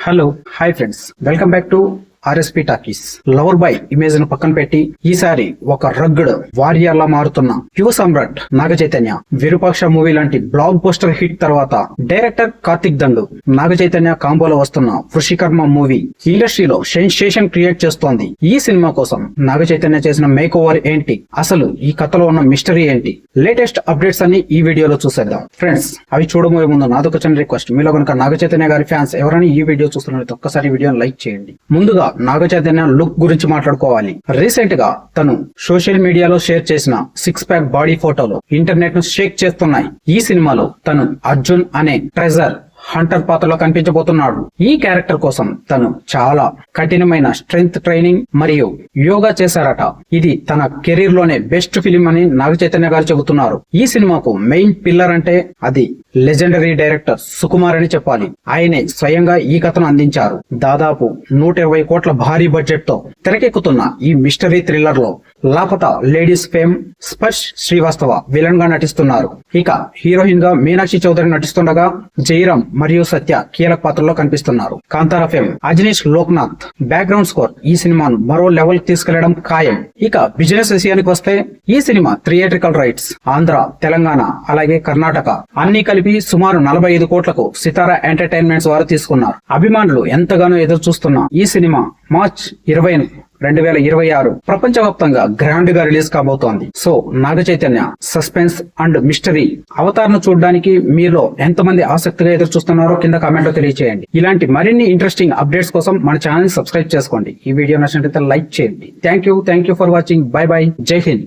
Hello hi friends, welcome back to RSP talkies. Lover boy image ను పక్కన పెట్టి ఈసారి ఒక రగ్గడ్ వారియర్ లా మారుతున్న యువ సమ్రాట్ నాగ చైతన్య విరూపాక్ష మూవీ లాంటి బ్లాక్ పోస్టర్ హిట్ తర్వాత డైరెక్టర్ కార్తిక్ దండు నాగ చైతన్య కాంబోలో వస్తున్న వృషికర్మ మూవీ ఇండస్ట్రీలో సెన్సేషన్ క్రియేట్ చేస్తోంది. ఈ సినిమా కోసం నాగ చైతన్య చేసిన మేక్ ఓవర్ ఏంటి, అసలు ఈ కథలో ఉన్న మిస్టరీ ఏంటి, లేటెస్ట్ అప్డేట్స్ అన్ని ఈ వీడియోలో చూసేద్దాం. ఫ్రెండ్స్, అవి చూడబోయే ముందు నాదొక చిన్న రిక్వెస్ట్, మీలో కనుక నాగ చైతన్య గారి ఫ్యాన్స్ ఎవరైనా ఈ వీడియో చూస్తున్నట్లయితే ఒక్కసారి వీడియోని లైక్ చేయండి. ముందుగా నాగ చైతన్య లుక్ గురించి మాట్లాడుకోవాలి. రీసెంట్ గా తను సోషల్ మీడియాలో షేర్ చేసిన 6 ప్యాక్ బాడీ ఫోటోలు ఇంటర్నెట్ ను షేక్ చేస్తున్నాయి. ఈ సినిమాలో తను అర్జున్ అనే ట్రెజర్ హంటర్ పాత్రలో కనిపించబోతున్నాడు. ఈ క్యారెక్టర్ కోసం తను చాలా కఠినమైన స్ట్రెంగ్త్ ట్రైనింగ్ మరియు యోగా చేశారట. ఇది తన కెరీర్ లోనే బెస్ట్ ఫిలిం అని నాగ చైతన్య గారు చెబుతున్నారు. ఈ సినిమాకు మెయిన్ పిల్లర్ అంటే అది లెజెండరీ డైరెక్టర్ సుకుమార్ అని చెప్పాలి. ఆయనే స్వయంగా ఈ కథను అందించారు. దాదాపు 120 కోట్ల భారీ బడ్జెట్ తో తెరకెక్కుతున్న ఈ మిస్టరీ థ్రిల్లర్ లో Laapataa ladies fame Sparsh Srivastava villain గా నటిస్తున్నారు. ఇక హీరోయిన్ గా మీనాక్షి చౌదరి నటిస్తుండగా జయరామ్ మరియు సత్య కీలక పాత్రలో కనిపిస్తున్నారు. Kantara fame Ajaneesh Loknath background score ఈ సినిమాను మరో లెవెల్ తీసుకెళ్లడం ఖాయం. ఇక బిజినెస్ విషయానికి వస్తే ఈ cinema theatrical rights Andhra, Telangana అలాగే కర్ణాటక అన్ని కలిపి సుమారు 45 కోట్లకు సితారా ఎంటర్టైన్మెంట్స్ వారు తీసుకున్నారు. అభిమానులు ఎంతగానో ఎదురు చూస్తున్న ఈ సినిమా మార్చ్ 20, 2026 ప్రపంచవ్యాప్తంగా గ్రాండ్ గా రిలీజ్ కాబోతోంది. So Naga Chaitanya suspense and mystery Avatar ను చూడడానికి మీలో ఎంతమంది ఆసక్తిగా ఎదురు చూస్తున్నారో కింద కామెంట్ లో తెలియజేయండి. ఇలాంటి మరిన్ని ఇంట్రెస్టింగ్ అప్డేట్స్ కోసం మన ఛానల్ ని సబ్స్క్రైబ్ చేసుకోండి. ఈ వీడియో నచ్చినట్లయితే లైక్ చేయండి. Thank you for watching. By by. జై హింద్.